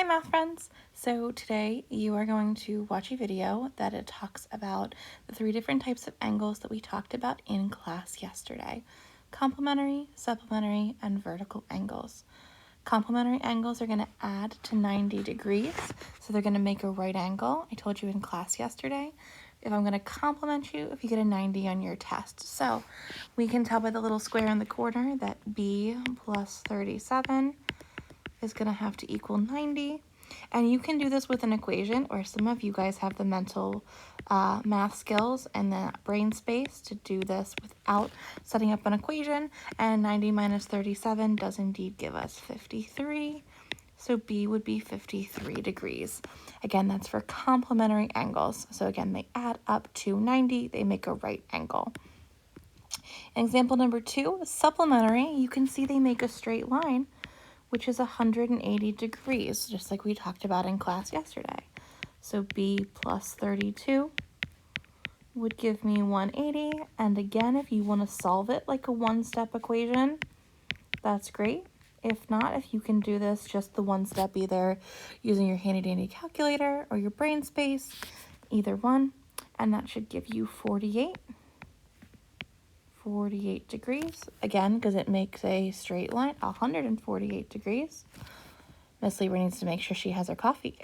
Hi math friends! So today you are going to watch a video that it talks about the 3 different types of angles that we talked about in class yesterday. Complementary, supplementary, and vertical angles. Complementary angles are going to add to 90 degrees, so they're going to make a right angle. I told you in class yesterday. If I'm going to compliment you, if you get a 90 on your test. So we can tell by the little square in the corner that b plus 37 is going to have to equal 90. And you can do this with an equation, or some of you guys have the mental math skills and the brain space to do this without setting up an equation. And 90 minus 37 does indeed give us 53. So B would be 53 degrees. Again, that's for complementary angles. So again, they add up to 90. They make a right angle. In example number 2, supplementary, you can see they make a straight line, which is 180 degrees, just like we talked about in class yesterday. So B plus 32 would give me 180. And again, if you want to solve it like a one-step equation, that's great. If not, if you can do this just the one step, either using your handy-dandy calculator or your brain space, either one, and that should give you 48 degrees, again, because it makes a straight line, 148 degrees. Miss Lieber needs to make sure she has her coffee.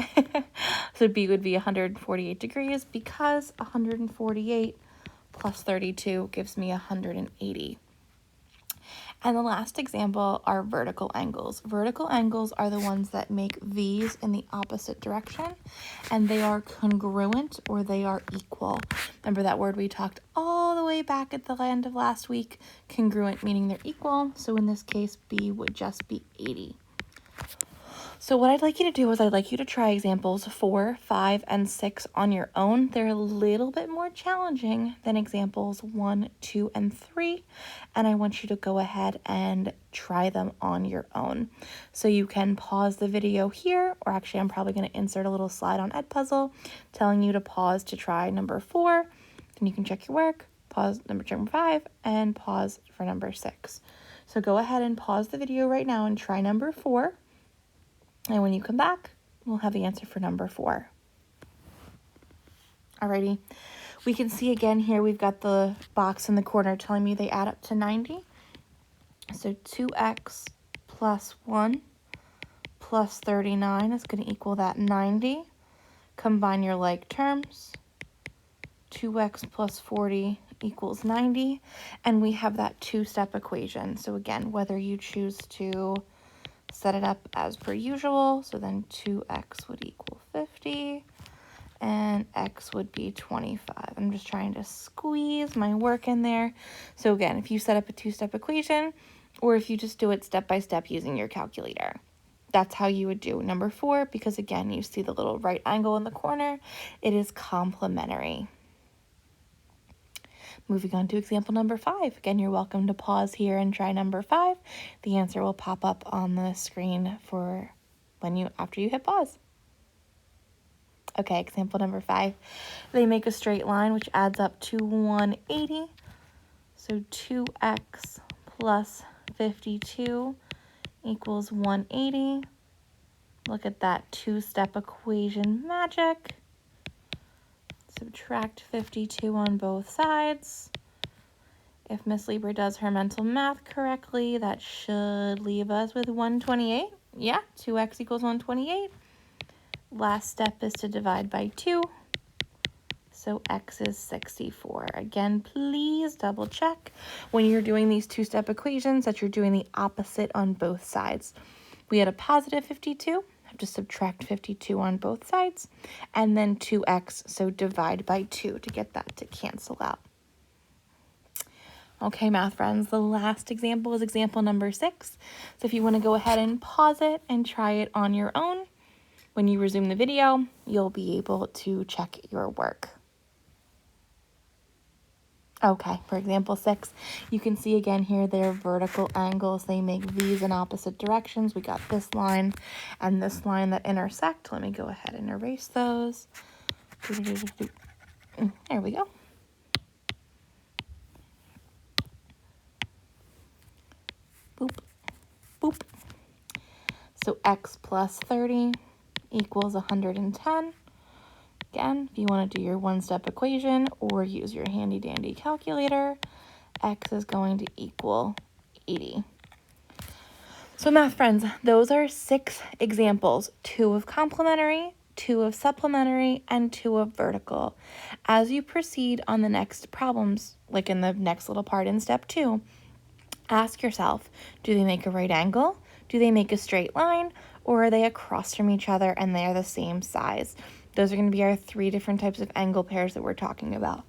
So B would be 148 degrees because 148 plus 32 gives me 180. And the last example are vertical angles. Vertical angles are the ones that make V's in the opposite direction, and they are congruent or they are equal. Remember that word we talked all the way back at the end of last week? Congruent meaning they're equal. So in this case, B would just be 80. So what I'd like you to do is I'd like you to try examples 4, 5, and 6 on your own. They're a little bit more challenging than examples 1, 2, and 3. And I want you to go ahead and try them on your own. So you can pause the video here, or actually I'm probably going to insert a little slide on Edpuzzle telling you to pause to try number 4. Then you can check your work, pause number 5, and pause for number 6. So go ahead and pause the video right now and try number 4. And when you come back, we'll have the answer for number 4. Alrighty, we can see again here we've got the box in the corner telling me they add up to 90. So 2x plus 1 plus 39 is going to equal that 90. Combine your like terms. 2x plus 40 equals 90. And we have that two-step equation. So again, whether you choose to set it up as per usual, so then 2x would equal 50, and x would be 25. I'm just trying to squeeze my work in there. So again, if you set up a two-step equation, or if you just do it step by step using your calculator, that's how you would do number 4, because again, you see the little right angle in the corner. It is complementary. Moving on to example number 5. Again, you're welcome to pause here and try number 5. The answer will pop up on the screen for after you hit pause. Okay, example number 5. They make a straight line which adds up to 180. So 2x plus 52 equals 180. Look at that two-step equation magic. Subtract 52 on both sides. If Miss Lieber does her mental math correctly, that should leave us with 128. Yeah, 2x equals 128. Last step is to divide by 2. So x is 64. Again, please double check when you're doing these two-step equations that you're doing the opposite on both sides. We had a positive 52. Have to subtract 52 on both sides, and then 2x, so divide by 2 to get that to cancel out. Okay, math friends, the last example is example number 6. So if you want to go ahead and pause it and try it on your own, when you resume the video, you'll be able to check your work. Okay, for example 6, you can see again here they're vertical angles. They make V's in opposite directions. We got this line and this line that intersect. Let me go ahead and erase those. There we go. Boop, boop. So x plus 30 equals 110. Again, if you want to do your one-step equation or use your handy-dandy calculator, x is going to equal 80. So math friends, those are 6 examples, 2 of complementary, 2 of supplementary, and 2 of vertical. As you proceed on the next problems, like in the next little part in step 2, ask yourself, do they make a right angle? Do they make a straight line? Or are they across from each other and they are the same size? Those are going to be our 3 different types of angle pairs that we're talking about.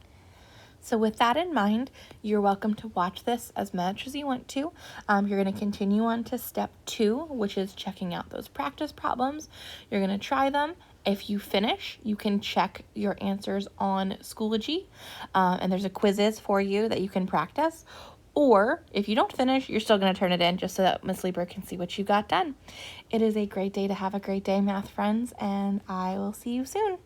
So with that in mind, you're welcome to watch this as much as you want to. You're going to continue on to step 2, which is checking out those practice problems. You're going to try them. If you finish, you can check your answers on Schoology, and there's a quizzes for you that you can practice. Or if you don't finish, you're still going to turn it in just so that Miss Lieber can see what you got done. It is a great day to have a great day, math friends, and I will see you soon.